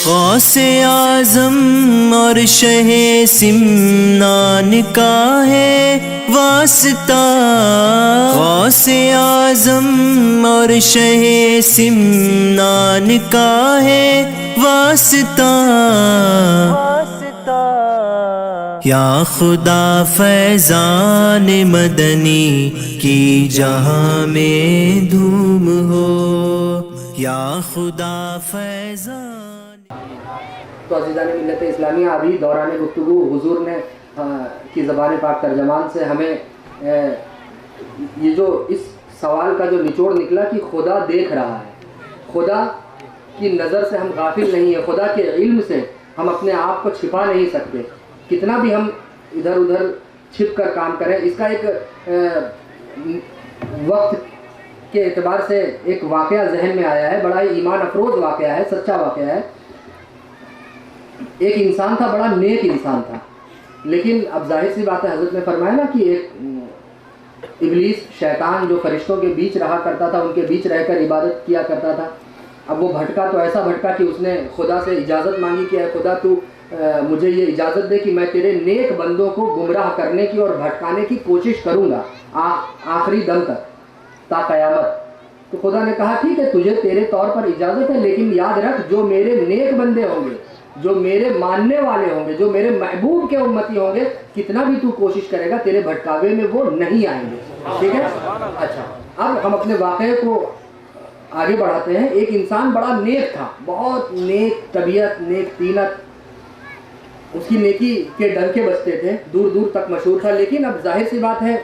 غوث اعظم اور شہ سمنان کا ہے واسطہ، غوث اعظم اور شہ سمنان کا ہے واسطہ، یا خدا فیضان مدنی کی جہاں میں دھوم ہو، یا خدا فیضان۔ تو عزیزان ملت اسلامیہ، ابھی دوران گفتگو حضور نے کی زبان پاک ترجمان سے ہمیں یہ جو اس سوال کا جو نچوڑ نکلا کہ خدا دیکھ رہا ہے، خدا کی نظر سے ہم غافل نہیں ہیں، خدا کے علم سے ہم اپنے آپ کو چھپا نہیں سکتے، کتنا بھی ہم ادھر ادھر چھپ کر کام کریں۔ اس کا ایک وقت کے اعتبار سے ایک واقعہ ذہن میں آیا ہے، بڑا ہی ایمان افروز واقعہ ہے، سچا واقعہ ہے۔ ایک انسان تھا، بڑا نیک انسان تھا، لیکن اب ظاہر سی بات ہے، حضرت نے فرمایا نا کہ ایک ابلیس شیطان جو فرشتوں کے بیچ رہا کرتا تھا، ان کے بیچ رہ کر عبادت کیا کرتا تھا، اب وہ بھٹکا تو ایسا بھٹکا کہ اس نے خدا سے اجازت مانگی کہ اے خدا تو مجھے یہ اجازت دے کہ میں تیرے نیک بندوں کو گمراہ کرنے کی اور بھٹکانے کی کوشش کروں گا آخری دم تک، تا قیامت۔ تو خدا نے کہا ٹھیک ہے، تجھے تیرے طور پر اجازت ہے، لیکن یاد رکھ جو میرے نیک بندے ہوں گے، جو میرے ماننے والے ہوں گے، جو میرے محبوب کے امتی ہوں گے، کتنا بھی تو کوشش کرے گا تیرے بھٹکاوے میں وہ نہیں آئیں گے، ٹھیک ہے؟ اچھا، اب ہم اپنے واقعے کو آگے بڑھاتے ہیں۔ ایک انسان بڑا نیک تھا، بہت نیک طبیعت، نیک طینت، اس کی نیکی کے ڈنکے بجتے تھے، دور دور تک مشہور تھا، لیکن اب ظاہر سی بات ہے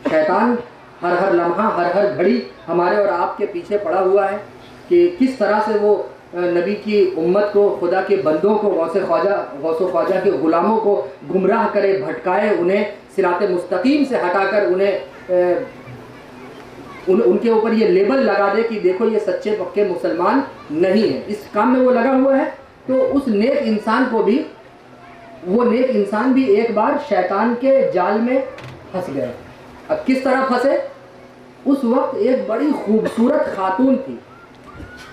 شیطان ہر لمحہ، ہر گھڑی ہمارے اور آپ کے پیچھے پڑا ہوا ہے کہ کس طرح سے وہ نبی کی امت کو، خدا کے بندوں کو، غوث و خواجہ کے غلاموں کو گمراہ کرے، بھٹکائے، انہیں صراط مستقیم سے ہٹا کر انہیں ان کے اوپر یہ لیبل لگا دے کہ دیکھو یہ سچے پکے مسلمان نہیں ہیں۔ اس کام میں وہ لگا ہوا ہے۔ تو اس نیک انسان کو بھی، وہ نیک انسان بھی ایک بار شیطان کے جال میں پھنس گئے۔ اب کس طرح پھنسے؟ اس وقت ایک بڑی خوبصورت خاتون تھی،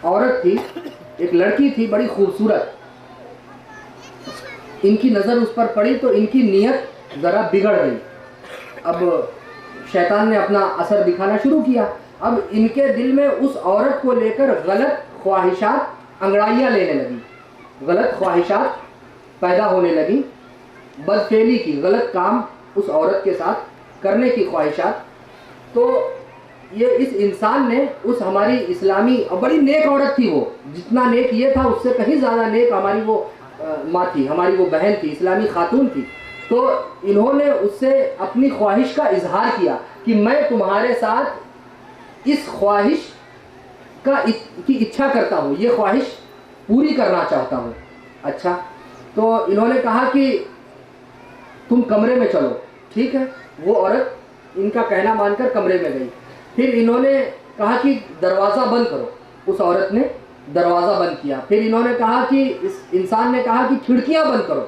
عورت تھی، ایک لڑکی تھی بڑی خوبصورت۔ ان کی نظر اس پر پڑی تو ان کی نیت ذرا بگڑ گئی۔ اب شیطان نے اپنا اثر دکھانا شروع کیا۔ اب ان کے دل میں اس عورت کو لے کر غلط خواہشات انگڑائیاں لینے لگی، غلط خواہشات پیدا ہونے لگی، بدفعلی کی، غلط کام اس عورت کے ساتھ کرنے کی خواہشات۔ تو یہ اس انسان نے اس ہماری اسلامی، اور بڑی نیک عورت تھی وہ، جتنا نیک یہ تھا اس سے کہیں زیادہ نیک ہماری وہ ماں تھی، ہماری وہ بہن تھی، اسلامی خاتون تھی۔ تو انہوں نے اس سے اپنی خواہش کا اظہار کیا کہ میں تمہارے ساتھ اس خواہش کی اچھا کرتا ہوں، یہ خواہش پوری کرنا چاہتا ہوں۔ اچھا، تو انہوں نے کہا کہ تم کمرے میں چلو، ٹھیک ہے۔ وہ عورت ان کا کہنا مان کر کمرے میں گئی۔ پھر انہوں نے کہا کہ دروازہ بند کرو، اس عورت نے دروازہ بند کیا۔ پھر انہوں نے کہا کہ اس انسان نے کہا کہ کھڑکیاں بند کرو،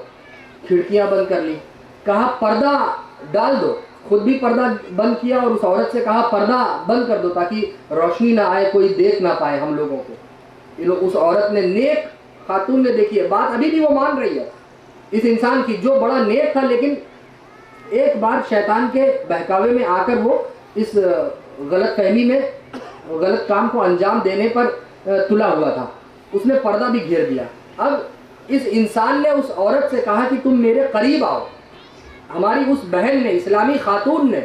کھڑکیاں بند کر لی۔ کہا پردہ ڈال دو، خود بھی پردہ بند کیا، اور اس عورت سے کہا پردہ بند کر دو تاکہ روشنی نہ آئے، کوئی دیکھ نہ پائے ہم لوگوں کو۔ اس عورت نے، نیک خاتون نے، دیکھیے بات ابھی بھی وہ مان رہی ہے اس انسان کی جو بڑا نیک تھا، لیکن ایک بار شیطان کے بہکاوے میں آ کر وہ اس غلط فہمی میں، غلط کام کو انجام دینے پر تلا ہوا تھا، اس نے پردہ بھی گھیر دیا۔ اب اس انسان نے اس عورت سے کہا کہ تم میرے قریب آؤ۔ ہماری اس بہن نے، اسلامی خاتون نے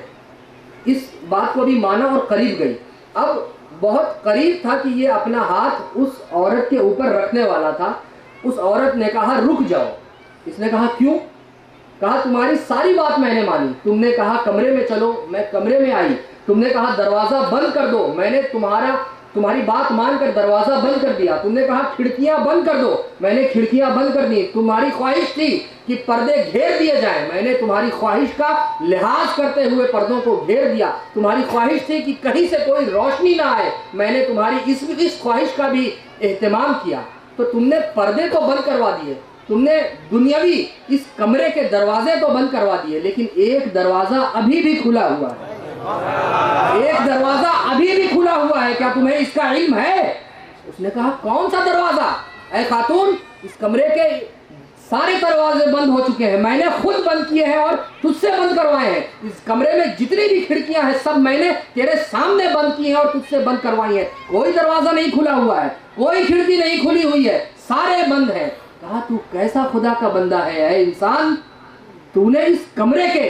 اس بات کو بھی مانا اور قریب گئی۔ اب بہت قریب تھا کہ یہ اپنا ہاتھ اس عورت کے اوپر رکھنے والا تھا۔ اس عورت نے کہا رک جاؤ۔ اس نے کہا کیوں؟ کہا تمہاری ساری بات میں نے مانی، تم نے کہا کمرے میں چلو، میں کمرے میں آئی، تم نے کہا دروازہ بند کر دو، میں نے تمہاری بات مان کر دروازہ بند کر دیا، تم نے کہا کھڑکیاں بند کر دو، میں نے کھڑکیاں بند کر دی، تمہاری خواہش تھی کہ پردے گھیر دیے جائیں، میں نے تمہاری خواہش کا لحاظ کرتے ہوئے پردوں کو گھیر دیا، تمہاری خواہش تھی کہ کہیں سے کوئی روشنی نہ آئے، میں نے تمہاری اس خواہش کا بھی اہتمام کیا، تو تم نے پردے تو بند کروا دیے، تم نے دنیاوی اس کمرے کے دروازے تو بند کروا دیے، لیکن ایک دروازہ ابھی بھی کھلا ہوا ہے، ایک دروازہ ابھی بھی کھلا ہوا ہے، کیا تمہیں اس کا علم ہے؟ اس نے کہا کون سا دروازہ؟ اے خاتون، इस कमरे के सारे दरवाजे बंद हो चुके हैं, मैंने खुद बंद किए हैं और तुझसे बंद करवाए हैं। इस कमरे में जितनी भी खिड़कियां हैं सब मैंने तेरे सामने बंद की हैं और तुझसे बंद करवाई हैं। कोई दरवाजा नहीं खुला हुआ है, कोई खिड़की नहीं खुली हुई है, सारे बंद हैं। कहा तू कैसा खुदा का बंदा है ऐ इंसान, तूने इस कमरे के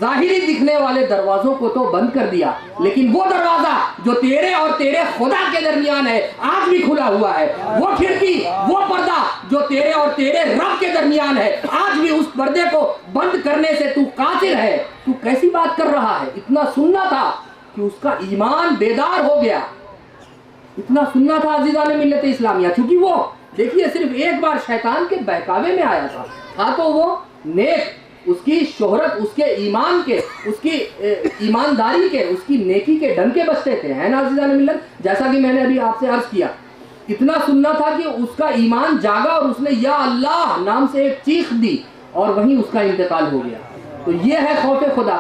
जाहिरी दिखने वाले दरवाजों को तो बंद कर दिया, लेकिन वो दरवाजा जो तेरे और तेरे खुदा के दरमियान है आज भी खुला हुआ है। वो खिड़की, वो पर्दा जो तेरे और तेरे रब के दरमियान है आज भी उस पर्दे को बंद करने से तू कातिल है। तू कैसी बात कर रहा है? इतना सुनना था कि उसका ईमान बेदार हो गया, इतना सुनना था अजीज़ान मिल्लत इस्लामिया। क्योंकि वो देखिए सिर्फ एक बार शैतान के बहकावे में आया था तो वो नेक, उसकी शोहरत, उसके ईमान के, उसकी ईमानदारी के, उसकी नेकी के डंके बजते थे, है ना अज़ीज़ान मिल्लत। जैसा कि मैंने अभी आपसे अर्ज किया, इतना सुनना था कि उसका ईमान जागा और उसने या अल्लाह नाम से एक चीख दी और वहीं उसका इंतकाल हो गया। तो ये है खौफ खुदा।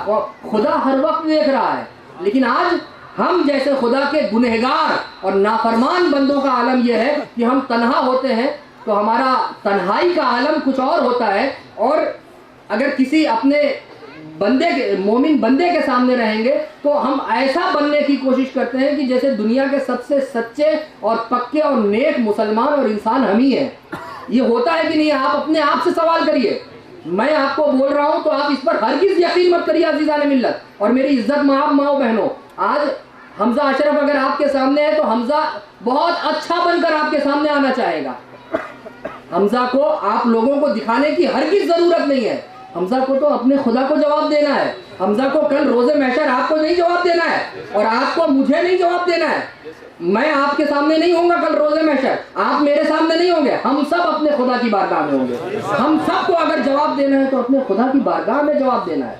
खुदा हर वक्त देख रहा है, लेकिन आज हम जैसे खुदा के गुनहगार और नाफरमान बंदों का आलम यह है कि हम तन्हा होते हैं तो हमारा तन्हाई का आलम कुछ और होता है, और अगर किसी अपने बंदे के, मोमिन बंदे के सामने रहेंगे तो हम ऐसा बनने की कोशिश करते हैं कि जैसे दुनिया के सबसे सच्चे और पक्के और नेक मुसलमान और इंसान हम ही हैं। ये होता है कि नहीं? आप अपने आप से सवाल करिए। मैं आपको बोल रहा हूं तो आप इस पर हरगिज़ यकीन मत करिए अज़ीज़ान मिल्लत और मेरी इज्जत माओ बहनों। आज हमजा अशरफ अगर आपके सामने है तो हमजा बहुत अच्छा बनकर आपके सामने आना चाहेगा। हमजा को आप लोगों को दिखाने की हरगिज़ जरूरत नहीं है। हमजा को तो अपने खुदा को जवाब देना है। हमजा को कल रोज़े महशर आपको नहीं जवाब देना है और आपको मुझे नहीं जवाब देना है। मैं आपके सामने नहीं होऊंगा कल रोज़े महशर, आप मेरे सामने नहीं होंगे, हम सब अपने खुदा की बारगाह में होंगे। हम सबको अगर जवाब देना है तो अपने खुदा की बारगाह में जवाब देना है।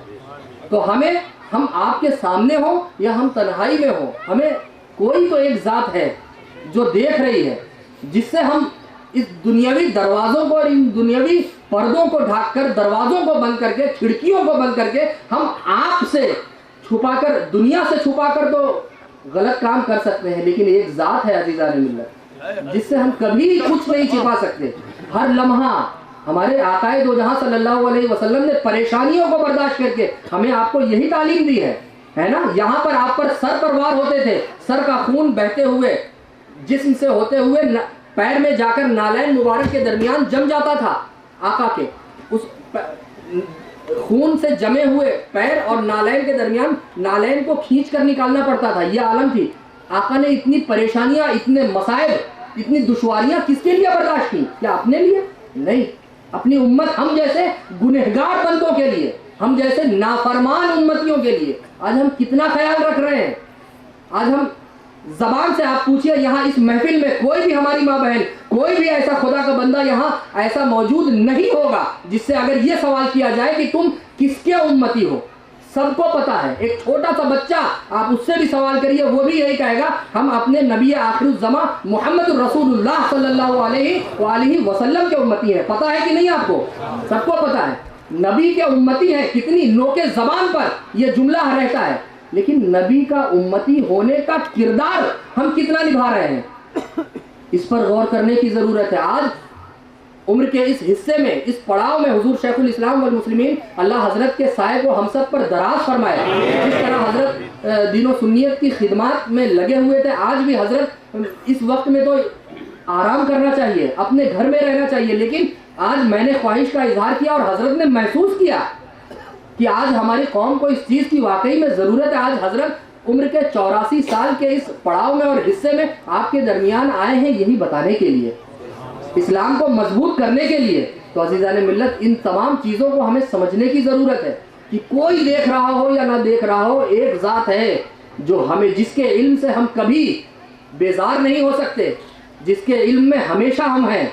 तो हमें, हम आपके सामने हो या हम तन्हाई में हो, हमें कोई तो एक ज़ात है जो देख रही है, जिससे हम इस दुनियावी दरवाज़ों को और इन दुनियावी पर्दों को ढाककर, दरवाज़ों को बंद करके, खिड़कियों को बंद करके हम आप से छुपाकर, दुनिया से छुपाकर तो गलत काम कर सकते हैं, लेकिन एक ज़ात है अज़ीज़ान मिल्लत जिससे हम कभी कुछ नहीं छिपा सकते। हर लम्हा हमारे आकाए दो जहां सल्लल्लाहु अलैहि वसल्लम ने परेशानियों को बर्दाश्त करके हमें आपको यही तालीम दी है ना। यहाँ पर आप पर सर पर वार होते थे, सर का खून बहते हुए जिस्म से होते हुए पैर में जाकर नालैन मुबारक के दरमियान जम जाता था। आका के उस खून से जमे हुए पैर और नालैन के दरमियान नालैन को खींच कर निकालना पड़ता था। यह आलम थी। आका ने इतनी परेशानियां, इतने मसाइब, इतनी दुश्वारियां किसके लिए बर्दाश्त की? क्या अपने लिए? नहीं, अपनी उम्मत, हम जैसे गुनहगार बंदों के लिए, हम जैसे नाफरमान उम्मतियों के लिए। आज हम कितना ख्याल रख रहे हैं? आज हम जबान से आप पूछिए, यहाँ इस महफिल में कोई भी हमारी माँ बहन, कोई भी ऐसा खुदा का बंदा यहाँ ऐसा मौजूद नहीं होगा जिससे अगर ये सवाल किया जाए कि तुम किसके उम्मती हो। सबको पता है। एक छोटा सा बच्चा आप उससे भी सवाल करिए, वो भी यही कहेगा हम अपने नबी आखिरुज़्ज़मा मोहम्मद रसूलुल्लाह सल्लल्लाहु अलैहि वसल्लम के उम्मती हैं। पता है कि नहीं आपको? सबको पता है नबी के उम्मती हैं। कितनी नोके ज़बान पर यह जुमला रहता है, लेकिन नबी का उम्मती होने का किरदार हम कितना निभा रहे हैं, इस पर गौर करने की ज़रूरत है। आज उम्र के इस हिस्से में, इस पड़ाव में हुजूर शेखुल इस्लाम वल मुस्लिमीन अल्लाह हज़रत के साए को हम सब पर दराज फरमाए। जिस तरह हज़रत दीन व सुन्नियत की खिदमत में लगे हुए थे, आज भी हज़रत इस वक्त में तो आराम करना चाहिए, अपने घर में रहना चाहिए। लेकिन आज मैंने ख्वाहिश का इजहार किया और हज़रत ने महसूस किया कि आज हमारी कौम को इस चीज़ की वाकई में ज़रूरत है। आज हज़रत उम्र के 84 साल के इस पड़ाव में और हिस्से में आपके दरमियान आए हैं यही बताने के लिए, इस्लाम को मजबूत करने के लिए। तो अज़ीज़ान मिल्लत, इन तमाम चीज़ों को हमें समझने की ज़रूरत है कि कोई देख रहा हो या ना देख रहा हो, एक ज़ात है जो हमें, जिसके इल्म से हम कभी बेजार नहीं हो सकते, जिसके इल्म में हमेशा हम हैं।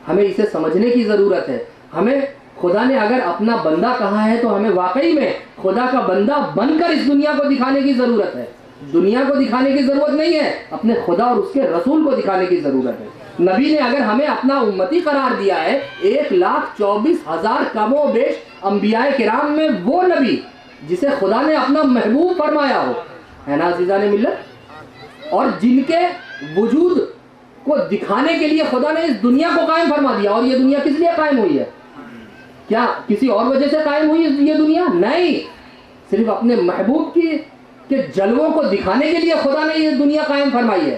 हमें इसे समझने की ज़रूरत है। हमें खुदा ने अगर अपना बंदा कहा है तो हमें वाकई में खुदा का बंदा बनकर इस दुनिया को दिखाने की ज़रूरत है। दुनिया को दिखाने की ज़रूरत नहीं है, अपने खुदा और उसके रसूल को दिखाने की ज़रूरत है। नबी ने अगर हमें अपना उम्मती करार दिया है, 1,24,000 कमो बेश अंबियाए किराम में वो नबी जिसे खुदा ने अपना महबूब फरमाया हो, है ना अज़ीज़ान मिल्लत, और जिनके वजूद کو دکھانے کے لیے خدا نے اس دنیا کو قائم فرما دیا. اور یہ دنیا کس لیے قائم ہوئی ہے؟ کیا کسی اور وجہ سے قائم ہوئی یہ دنیا؟ نہیں, صرف اپنے محبوب کے جلووں کو دکھانے کے لیے خدا نے یہ دنیا قائم فرمائی ہے.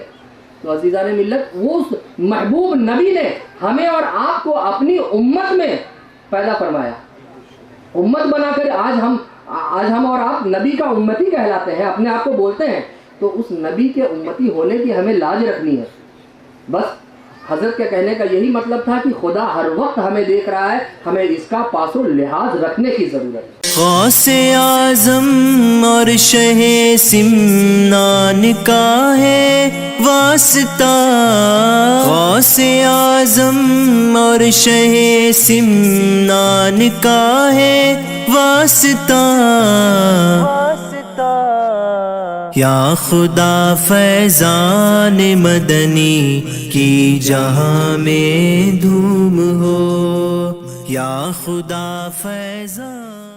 تو عزیزان ملت, وہ اس محبوب نبی نے ہمیں اور آپ کو اپنی امت میں پیدا فرمایا, امت بنا کر آج ہم اور آپ نبی کا امتی کہلاتے ہیں, اپنے آپ کو بولتے ہیں. تو اس نبی کے امتی ہونے کی ہمیں لاج رکھنی ہے. بس حضرت کے کہنے کا یہی مطلب تھا کہ خدا ہر وقت ہمیں دیکھ رہا ہے, ہمیں اس کا پاس و لحاظ رکھنے کی ضرورت ہے. غوث اعظم اور شہ سمنان کا ہے واسطہ, غوث اعظم اور شہ سمنان کا ہے واسطہ. یا خدا فیضان مدنی کی جہاں میں دھوم ہو, یا خدا فیضان